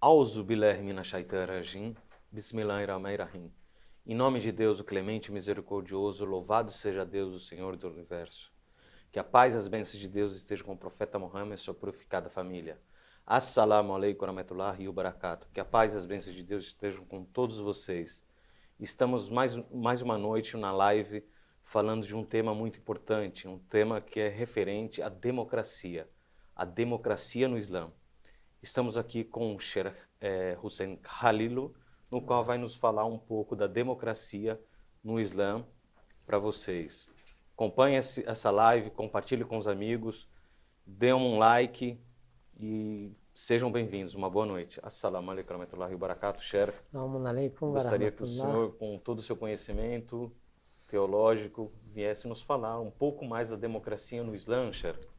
Auzu billahi minash shaitanir rajim. Bismillahirrahmanirrahim. Em nome de Deus, o clemente e misericordioso, louvado seja Deus, o Senhor do Universo. Que a paz e as bênçãos de Deus estejam com o profeta Muhammad e sua purificada família. Assalamu alaikum warahmatullahi wabarakatuh. Que a paz e as bênçãos de Deus estejam com todos vocês. Estamos mais uma noite na live falando de um tema muito importante, um tema que é referente à democracia no Islã. Estamos aqui com o Sheikh Hussein Khalilo, no qual vai nos falar um pouco da democracia no Islã para vocês. Acompanhe essa live, compartilhe com os amigos, dê um like e sejam bem-vindos. Uma boa noite. Assalamu alaikum warahmatullahi wabarakatuh, Sheikh. Assalamu alaikum Gostaria que o warahmatullah. senhor, com todo o seu conhecimento teológico, viesse nos falar um pouco mais da democracia no Islã, Sheikh.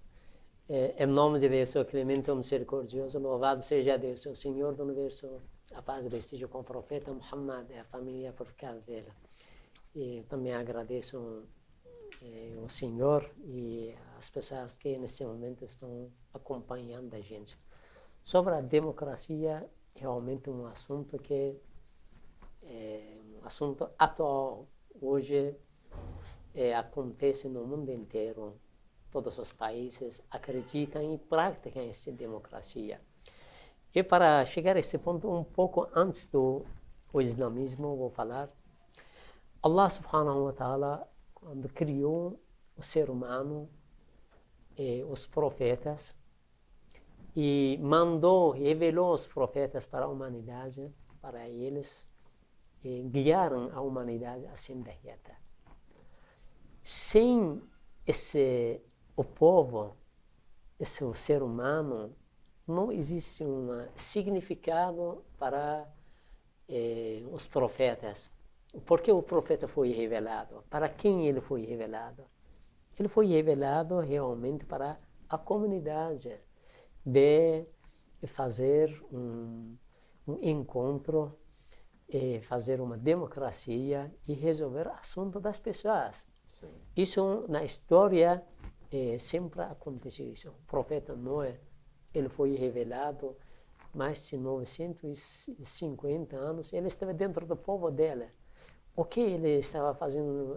Em nome de Deus, o clemente e misericordioso, louvado seja Deus, o Senhor do Universo, a paz e prestígio com o profeta Muhammad e a família purificada dele. E também agradeço o Senhor e as pessoas que nesse momento estão acompanhando a gente. Sobre a democracia, realmente um assunto que é um assunto atual. Hoje acontece no mundo inteiro. Todos os países acreditam e praticam essa democracia. E para chegar a esse ponto, um pouco antes do islamismo, vou falar. Allah subhanahu wa ta'ala, quando criou o ser humano, os profetas, e revelou os profetas para a humanidade, para eles guiaram a humanidade a senda reta. Sem o povo, esse ser humano, não existe um significado para os profetas. Por que o profeta foi revelado? Para quem ele foi revelado? Ele foi revelado realmente para a comunidade, de fazer um encontro, fazer uma democracia e resolver assuntos das pessoas. Sim. Isso na história sempre aconteceu isso. O profeta Noé, ele foi revelado mais de 950 anos, ele estava dentro do povo dele. O que ele estava fazendo,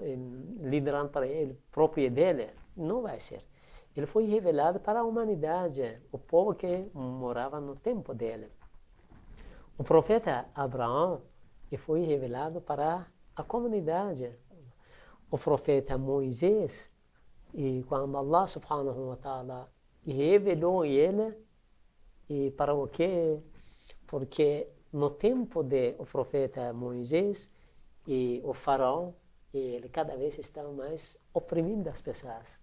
liderando para ele, próprio dele? Não vai ser. Ele foi revelado para a humanidade, o povo que morava no tempo dele. O profeta Abraão foi revelado para a comunidade. O profeta Moisés, e quando Allah subhanahu wa ta'ala revelou ele, e para o quê? Porque no tempo do profeta Moisés, e o faraó, ele cada vez estava mais oprimindo as pessoas.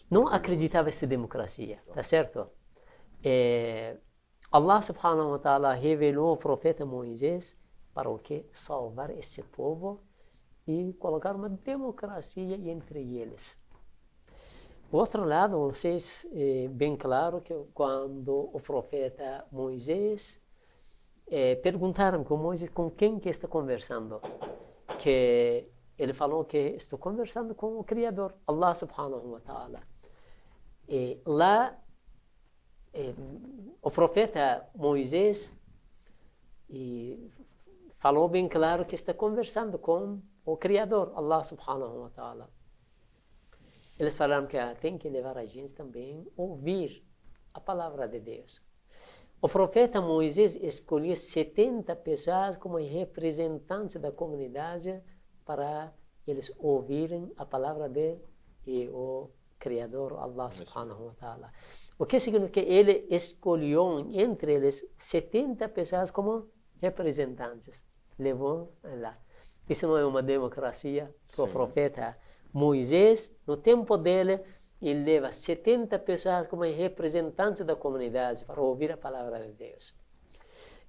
Não acreditava nessa democracia, tá certo? Allah subhanahu wa ta'ala revelou o profeta Moisés para o quê? Salvar esse povo e colocar uma democracia entre eles. Por outro lado, vocês bem claro que quando o profeta Moisés perguntaram com Moisés com quem que está conversando, que ele falou que estou conversando com o Criador, Allah subhanahu wa ta'ala. Lá, o profeta Moisés falou bem claro que está conversando com o Criador, Allah subhanahu wa ta'ala. Eles falaram que tem que levar a gente também a ouvir a palavra de Deus. O profeta Moisés escolheu 70 pessoas como representantes da comunidade para eles ouvirem a palavra de o Criador, Allah subhanahu wa ta'ala. O que significa que ele escolheu entre eles 70 pessoas como representantes. Levou lá. Isso não é uma democracia para o profeta Moisés, no tempo dele, ele leva 70 pessoas como representantes da comunidade para ouvir a palavra de Deus.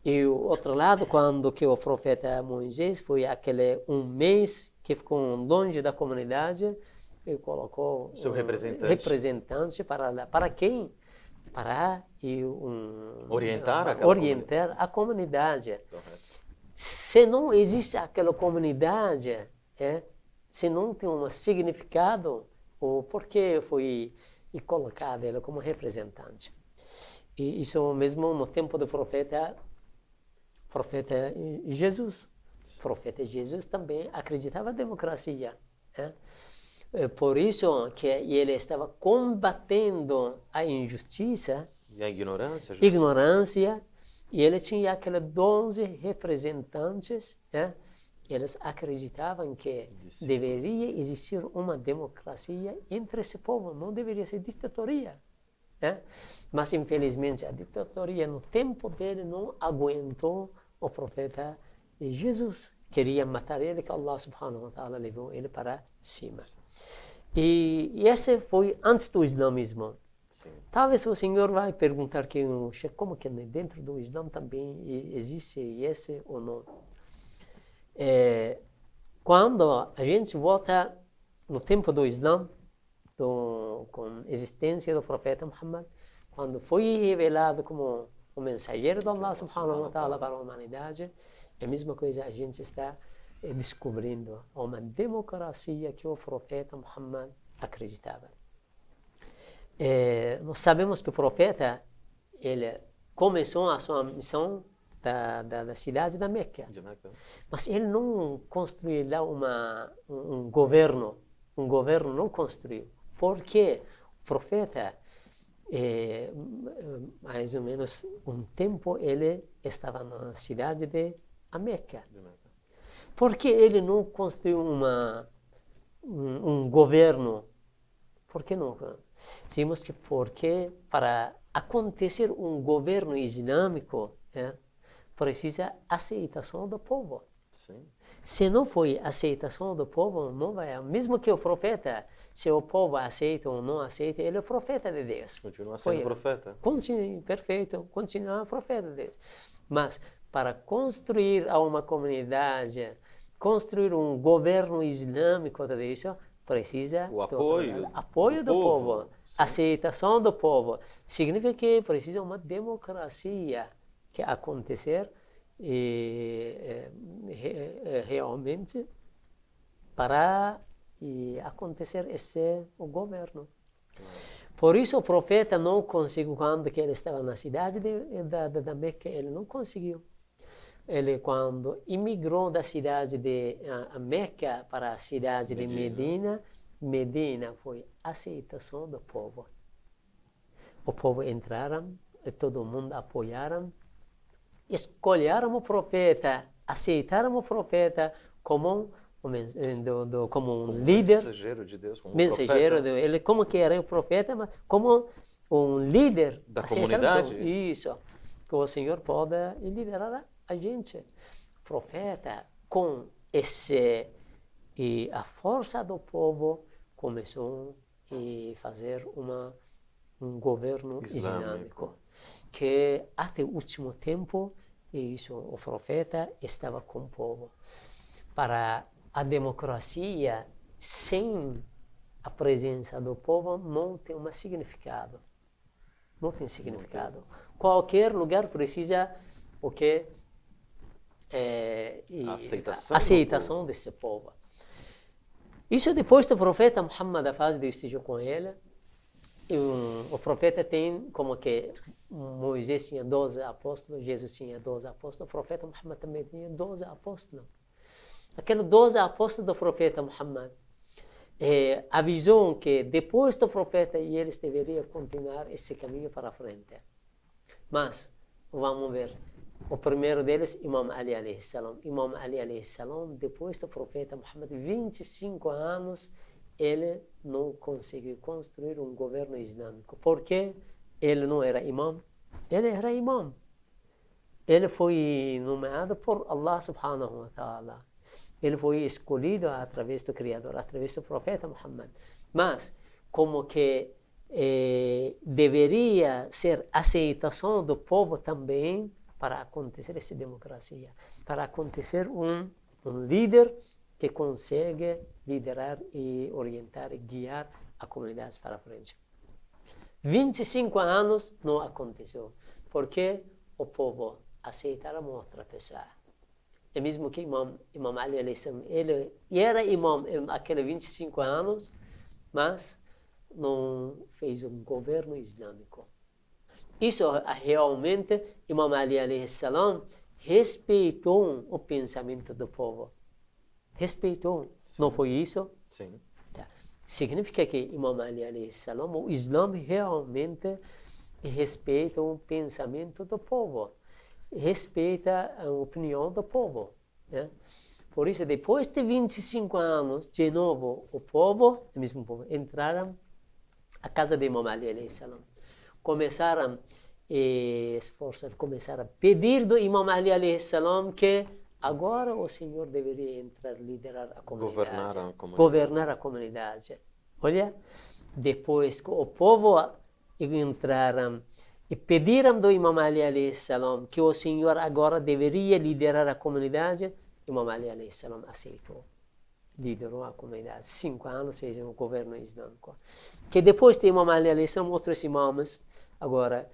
E o outro lado, quando que o profeta Moisés foi aquele um mês que ficou longe da comunidade, ele colocou seu representante para lá. Para quem? Para orientar a comunidade. Se não existe aquela comunidade, se não tem um significado, o porquê foi colocado ele como representante. E isso mesmo no tempo do profeta profeta Jesus. O profeta Jesus também acreditava na democracia. Né? Por isso que ele estava combatendo a injustiça, E a ignorância, ignorância, e ele tinha aqueles 12 representantes, né? Eles acreditavam que deveria existir uma democracia entre esse povo, não deveria ser ditadoria. Né? Mas, infelizmente, a ditadoria no tempo dele não aguentou o profeta Jesus. Queria matar ele, que Allah subhanahu wa ta'ala levou ele para cima. E esse foi antes do islamismo. Sim. Talvez o senhor vai perguntar que como que dentro do Islã também existe esse ou não. Quando a gente volta no tempo do Islã, com a existência do profeta Muhammad, quando foi revelado como o mensageiro de Allah subhanahu wa ta'ala para a humanidade, é a mesma coisa a gente está descobrindo uma democracia que o profeta Muhammad acreditava. Nós sabemos que o profeta ele começou a sua missão da cidade da Meca, mas ele não construiu lá um governo não construiu, porque o profeta mais ou menos um tempo ele estava na cidade de Meca. Por que ele não construiu um governo? Por que não? Dizemos que porque para acontecer um governo islâmico, precisa aceitação do povo. Sim. Se não foi aceitação do povo, não vai. Mesmo que o profeta, se o povo aceita ou não aceita, ele é o profeta de Deus. Continua sendo profeta. Perfeito, continua profeta de Deus. Mas para construir uma comunidade, construir um governo islâmico, tudo isso, precisa o apoio do povo, aceitação do povo. Significa que precisa uma democracia que acontecer realmente para acontecer o governo. Por isso o profeta não conseguiu, quando que ele estava na cidade da Meca, ele não conseguiu. Ele, quando imigrou da cidade de Meca para a cidade de Medina foi aceitação do povo. O povo entraram, todo mundo apoiaram, escolheram o profeta, aceitaram o profeta como um líder, mensageiro de Deus, como mensageiro ele como que era o profeta, mas como um líder da comunidade. Isso, que o Senhor pode liderar a gente. Profeta com a força do povo começou a fazer um governo islâmico que até o último tempo o profeta estava com o povo. Para a democracia sem a presença do povo não tem um significado. Não tem significado. Qualquer lugar precisa aceitação desse povo. Isso depois do profeta Muhammad, a paz de Deus esteja com ele. O profeta tem como que Moisés tinha 12 apóstolos, Jesus tinha 12 apóstolos, o profeta Muhammad também tinha 12 apóstolos. Aqueles 12 apóstolos do profeta Muhammad avisou que depois do profeta eles deveriam continuar esse caminho para frente. Mas, vamos ver, o primeiro deles, Imam Ali alayhi salam. Imam Ali alayhi salam, depois do profeta Muhammad, 25 anos, ele não conseguiu construir um governo islâmico. Por quê? Ele não era imam. Ele era imam. Ele foi nomeado por Allah subhanahu wa ta'ala. Ele foi escolhido através do Criador, através do profeta Muhammad. Mas, como que deveria ser aceitação do povo também para acontecer essa democracia, para acontecer um líder que consegue liderar e orientar e guiar a comunidade para frente. 25 anos não aconteceu, porque o povo aceitaram outra pessoa. É mesmo que Imam Ali, ele era imam aqueles 25 anos, mas não fez um governo islâmico. Isso realmente, Imam Ali alayhi salam respeitou o pensamento do povo. Respeitou. Sim. Não foi isso? Sim. Tá. Significa que Imam Ali alayhi salam, o Islã realmente respeita o pensamento do povo, respeita a opinião do povo. Né? Por isso, depois de 25 anos, de novo, o mesmo povo, entraram à casa de Imam Ali alayhi salam. Começaram a pedir do Imam Ali alayhi salam que agora o Senhor deveria entrar, liderar a comunidade. Governar a comunidade. Olha, depois que o povo entraram e pediram do Imam Ali alayhi salam que o Senhor agora deveria liderar a comunidade, Imam Ali alayhi salam aceitou. Liderou a comunidade. 5 anos fez um governo islâmico. Que depois de Imam Ali alayhi salam, outros imãs, agora,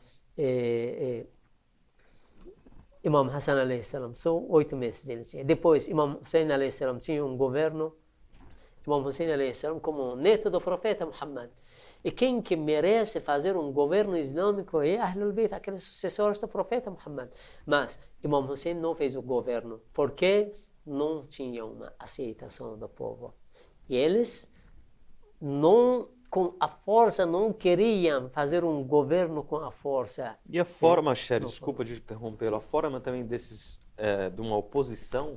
Imam Hassan alayhi salam, são 8 meses ele tinha. Depois, Imam Hussein alayhi salam tinha um governo. Imam Hussein alayhi salam como neto do profeta Muhammad. E quem que merece fazer um governo islâmico é Ahlul Bayt, aqueles sucessores do profeta Muhammad. Mas Imam Hussein não fez o governo, porque não tinha uma aceitação do povo. E eles não, com a força, não queriam fazer um governo com a força. E a forma, Cher, desculpa de interrompê-lo, a forma também de uma oposição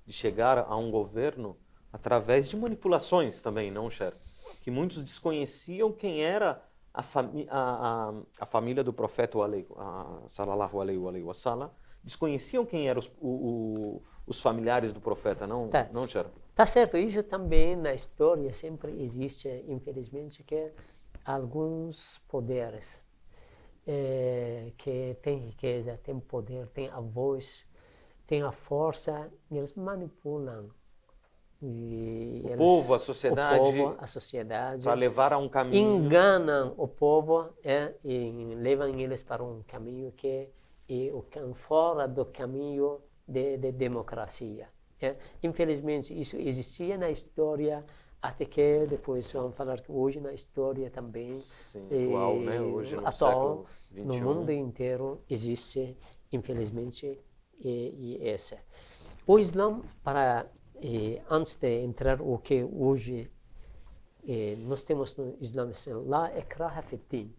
de chegar a um governo através de manipulações também, não, Cher? Que muitos desconheciam quem era a família do profeta sallallahu alaihi wa sallam, desconheciam quem eram os familiares do profeta, não, tá. Não, Cher? Tá certo, isso também na história sempre existe, infelizmente, que alguns poderes que têm riqueza, têm poder, têm a voz, têm a força, e eles manipulam o povo, a sociedade, para levar a um caminho. Enganam o povo e levam eles para um caminho que é fora do caminho de democracia. Infelizmente, isso existia na história, até que depois vamos falar que hoje na história também. Sim, atual, né? Hoje no atual, século XXI. No mundo inteiro existe, infelizmente, essa. O Islã, antes de entrar o que hoje nós temos no Islã, lá é ikraha fi din.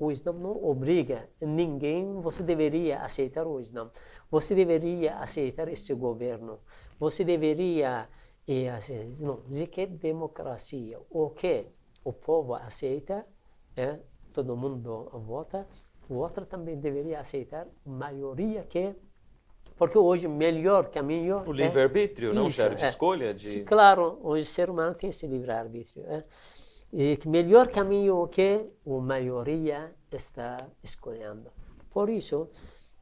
O Islã não obriga ninguém, você deveria aceitar o Islã. Você deveria aceitar este governo. Você deveria dizer que é democracia. O que o povo aceita, todo mundo vota, o outro também deveria aceitar a maioria que. Porque hoje o melhor caminho. O livre-arbítrio, não, Cher, de escolha? Sim, claro, hoje o ser humano tem esse livre-arbítrio. E o melhor caminho que a maioria está escolhendo. Por isso,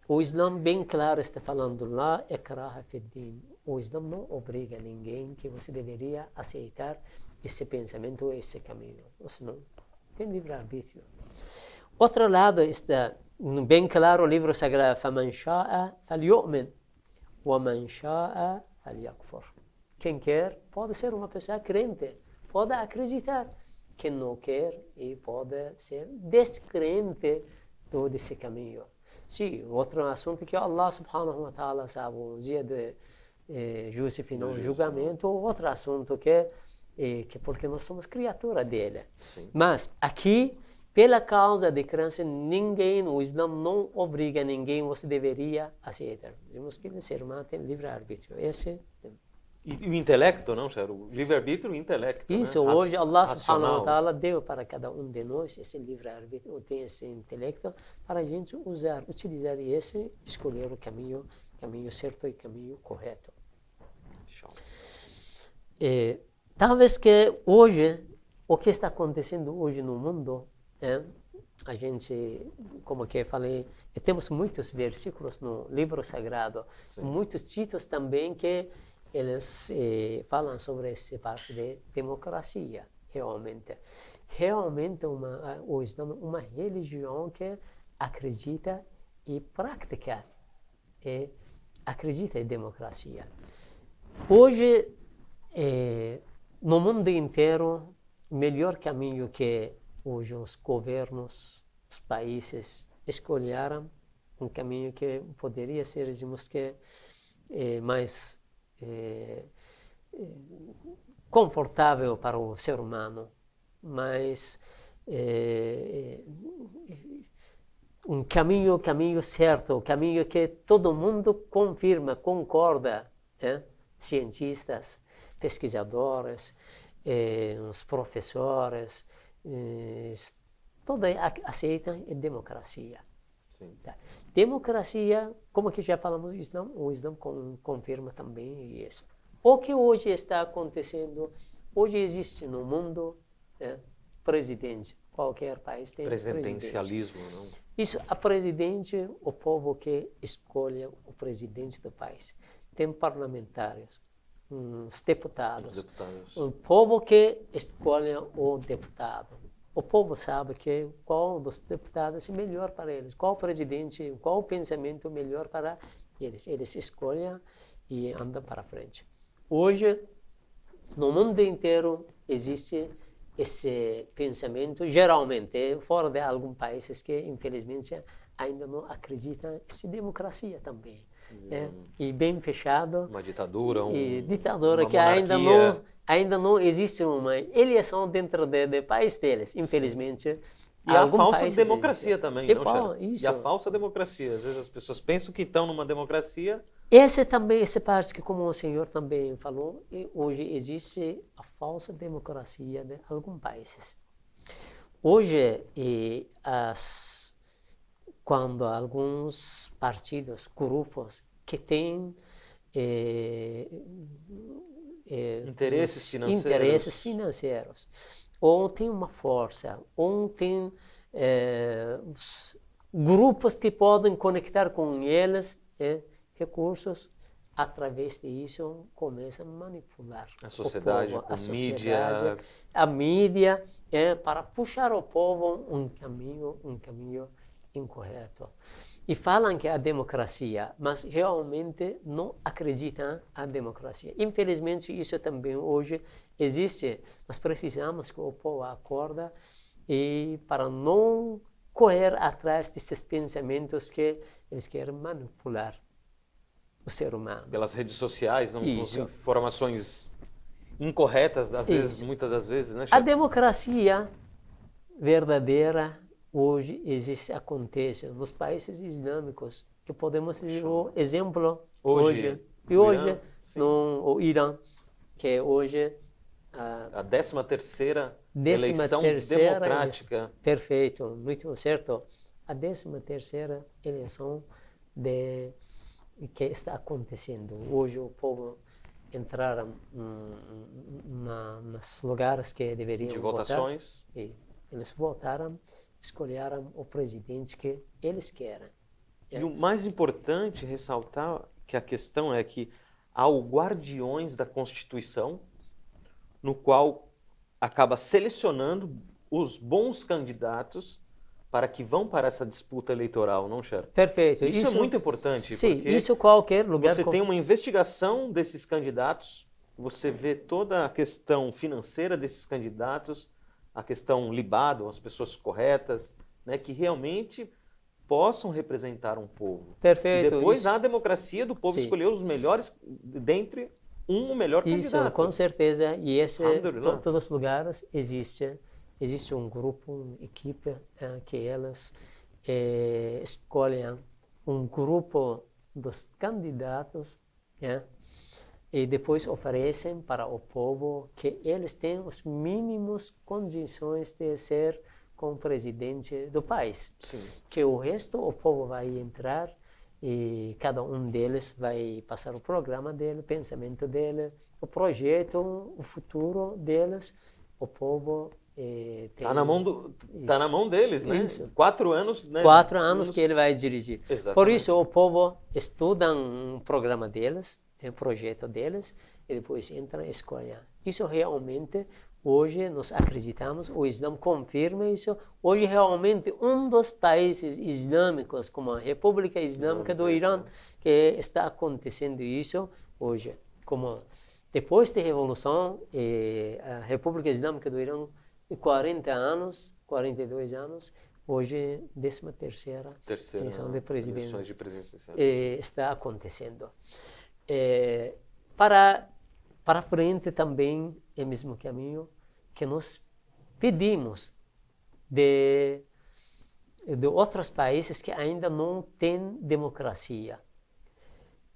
o Islã bem claro está falando lá, ikraha fi din. O Islã não obriga ninguém que você deveria aceitar esse pensamento, esse caminho. Você não tem livre-arbítrio. Outro lado está bem claro o livro sagrado, فَمَنْ شَاءَ فَلْيُؤْمِنْ وَمَنْ شَاءَ فَلْيَكْفُرْ. Quem quer pode ser uma pessoa crente, pode acreditar. Quem não quer e pode ser descrente desse caminho. Sim, outro assunto que Allah subhanahu wa ta'ala sabe, o dia de justiça no julgamento, outro assunto que porque nós somos criatura dele. Sim. Mas aqui, pela causa de crença, o Islã não obriga ninguém, você deveria aceitar. Temos que o ser humano tem livre-arbítrio. E o intelecto, não, Cher? O livre-arbítrio e o intelecto. Isso, né? hoje Allah subhanahu wa ta'ala deu para cada um de nós esse livre-arbítrio, tem esse intelecto, para a gente utilizar esse, escolher o caminho certo e caminho correto. Talvez que hoje, o que está acontecendo hoje no mundo, a gente, como que eu falei, temos muitos versículos no livro sagrado, sim, muitos títulos também que eles falam sobre essa parte de democracia, realmente. Realmente o Islã é uma religião que acredita e pratica, acredita em democracia. Hoje, no mundo inteiro, o melhor caminho que hoje os governos, os países escolheram um caminho que poderia ser, digamos que, mais confortável para o ser humano, mas um caminho certo, um caminho que todo mundo confirma, concorda, cientistas, pesquisadores, os professores, todos aceitam a democracia. Sim. Tá. Democracia, como que já falamos do Islã, o Islã confirma também isso. O que hoje está acontecendo, hoje existe no mundo presidente, qualquer país tem Presidencialismo, presidente. não? Isso, a presidente, o povo que escolhe o presidente do país. Tem parlamentares, os deputados. O povo que escolhe o deputado. O povo sabe qual dos deputados é melhor para eles, qual presidente, qual pensamento melhor para eles. Eles escolhem e andam para frente. Hoje, no mundo inteiro, existe esse pensamento, geralmente, fora de alguns países que, infelizmente, ainda não acreditam nessa democracia também. E bem fechado. Uma ditadura, ditadura uma que ainda não existe uma eleição dentro do país deles, infelizmente. E a falsa democracia também, não, Xará? Isso. E a falsa democracia. Às vezes as pessoas pensam que estão numa democracia. Essa parte que, como o senhor também falou, hoje existe a falsa democracia de alguns países. Hoje, quando alguns partidos, grupos que têm interesses financeiros, ou tem uma força, ou tem grupos que podem conectar com eles recursos, através disso começam a manipular a sociedade, o povo, mídia, a mídia, para puxar o povo um caminho incorreto. E falam que é a democracia, mas realmente não acreditam na democracia. Infelizmente, isso também hoje existe, mas precisamos que o povo acorde e para não correr atrás desses pensamentos que eles querem manipular o ser humano. Pelas redes sociais, com informações incorretas, muitas das vezes, né, chefe? A democracia verdadeira hoje acontece nos países islâmicos, que podemos dizer o exemplo hoje no Irã, que hoje a 13ª eleição democrática. Perfeito, muito certo. A 13ª eleição que está acontecendo. Hoje o povo entraram nos lugares que deveriam de votar. Votações. E eles votaram, escolheram o presidente que eles querem. E o mais importante ressaltar que a questão é que há o guardiões da Constituição, no qual acaba selecionando os bons candidatos para que vão para essa disputa eleitoral, não, Cher? Perfeito. Isso é muito importante. Sim, porque isso qualquer lugar. Você tem uma investigação desses candidatos, você vê toda a questão financeira desses candidatos, a questão libado, as pessoas corretas, né, que realmente possam representar um povo. Perfeito. E depois há a democracia do povo escolher os melhores, dentre o melhor candidato. Isso, com certeza. E todos os lugares existe um grupo, uma equipe, que elas escolhem um grupo dos candidatos, e depois oferecem para o povo que eles têm as mínimas condições de ser como presidente do país. Sim. Que o resto o povo vai entrar e cada um deles vai passar o programa dele, o pensamento dele, o projeto, o futuro deles. O povo Está na mão deles, né? Isso. 4 anos, né? 4 anos que ele vai dirigir. Exatamente. Por isso o povo estuda um programa deles, um projeto deles, e depois entra e escolhe. Isso realmente, hoje nós acreditamos, o Islã confirma isso. Hoje realmente um dos países islâmicos, como a República Islâmica do Irã, que está acontecendo isso hoje. Como depois da Revolução, a República Islâmica do Irã, 40 anos, 42 anos, Hoje, 13ª eleição de presidente eleições de presidenciais. está acontecendo. Para frente também é o mesmo caminho que nós pedimos de outros países que ainda não têm democracia.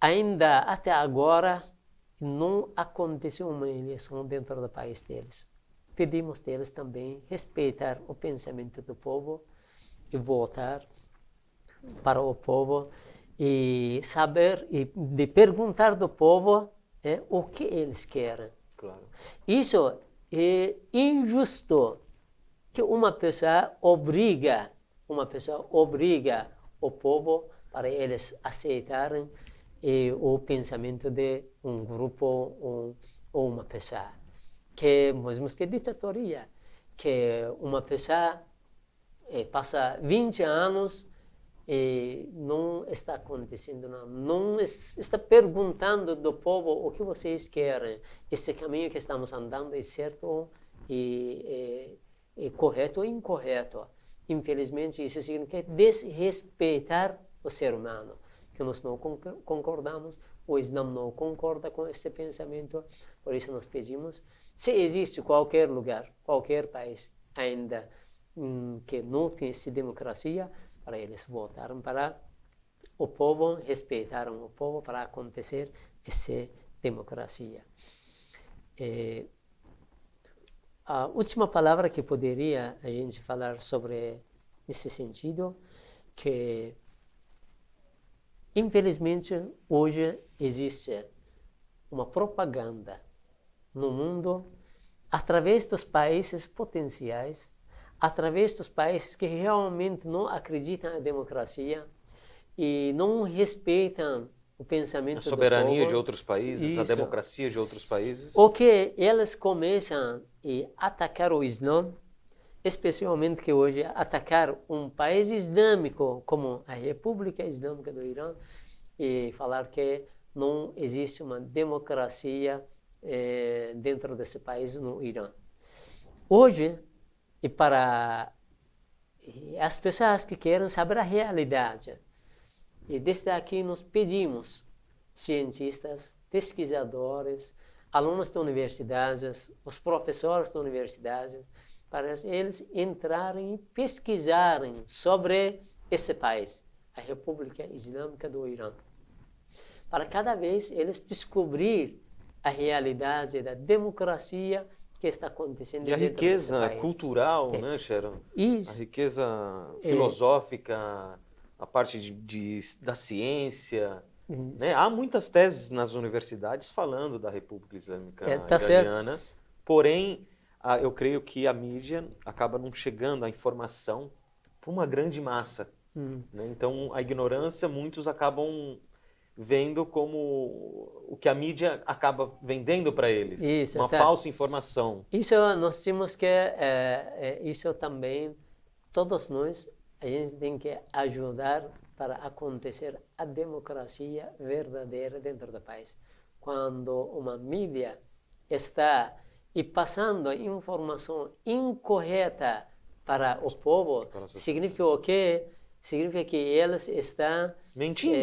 Ainda até agora não aconteceu uma eleição dentro do país deles. Pedimos deles também respeitar o pensamento do povo e votar para o povo e saber e de perguntar do povo o que eles querem. Claro. Isso é injusto que uma pessoa obriga o povo para eles aceitarem o pensamento de um grupo ou uma pessoa. Que mesmo que ditadoria, que uma pessoa passa 20 anos e não está acontecendo nada, não está perguntando do povo o que vocês querem. Esse caminho que estamos andando é certo e correto ou incorreto. Infelizmente, isso significa desrespeitar o ser humano, que nós não concordamos, o Islã não concorda com esse pensamento, por isso nós pedimos, se existe qualquer lugar, qualquer país ainda que não tem essa democracia, para eles votarem para o povo, respeitaram o povo para acontecer essa democracia. A última palavra que poderia a gente falar sobre esse sentido, que infelizmente hoje existe uma propaganda no mundo através dos países potenciais, através dos países que realmente não acreditam na democracia e não respeitam o pensamento do povo. A soberania de outros países, Isso. a democracia de outros países. O que eles começam a atacar o Islã, especialmente que hoje atacar um país islâmico como a República Islâmica do Irã e falar que não existe uma democracia dentro desse país no Irã. Hoje, e para as pessoas que querem saber a realidade, e desde aqui nós pedimos cientistas, pesquisadores, alunos de universidades, os professores de universidades, para eles entrarem e pesquisarem sobre esse país, a República Islâmica do Irã. Para cada vez eles descobrir a realidade da democracia que está acontecendo e a dentro desse riqueza país. cultural, né, Sharon? Isso. A riqueza filosófica, a parte da ciência. Né? Há muitas teses nas universidades falando da República Islâmica Iraniana, porém, eu creio que a mídia acaba não chegando à informação para uma grande massa. Né? Então, a ignorância, muitos acabam vendo como o que a mídia acaba vendendo para eles. Isso, uma falsa informação. Isso nós temos que, isso também, todos nós, a gente tem que ajudar para acontecer a democracia verdadeira dentro do país. Quando uma mídia está passando informação incorreta para o povo, significa o quê? Significa que eles estão mentindo.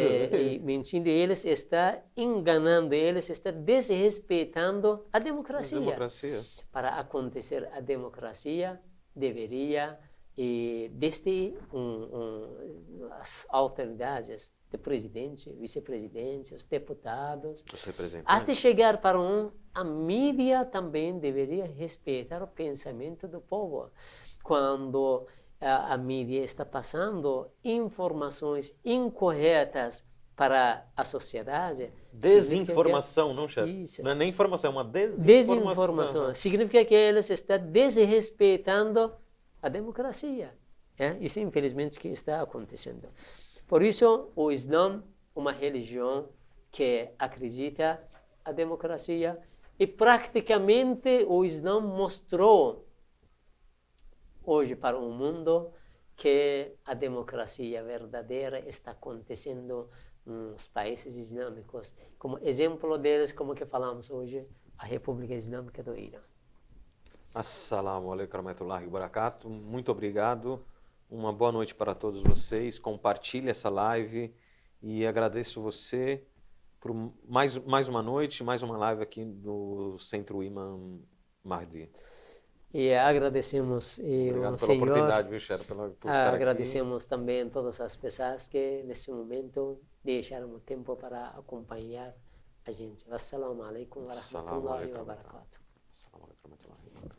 Mentindo, eles estão enganando, eles estão desrespeitando a democracia. Para acontecer a democracia, deveria, desde as autoridades, de presidente, vice-presidente, os deputados, até chegar para a mídia também deveria respeitar o pensamento do povo. Quando a mídia está passando informações incorretas para a sociedade. Desinformação, não, chefe? Isso. Não é nem informação, é uma desinformação. Significa que eles estão desrespeitando a democracia. Isso, infelizmente, que está acontecendo. Por isso, o Islã é uma religião que acredita na democracia e, praticamente, o Islã mostrou hoje para o mundo que a democracia verdadeira está acontecendo nos países islâmicos. Como exemplo deles, como que falamos hoje, a República Islâmica do Irã. Assalamu alaikum warahmatullahi wabarakatuh. Muito obrigado Uma boa noite para todos vocês. Compartilhe essa live e agradeço você por mais uma noite, mais uma live aqui do Centro Imam Mahdi. E agradecemos Obrigado o pela Senhor, oportunidade, viu, Shera, por estar aqui. agradecemos também todas as pessoas que nesse momento deixaram o tempo para acompanhar a gente. Wassalamu alaikum wa rahmatullahi wa barakatuh. Assalamu alaikum wa rahmatullahi wa barakatuh.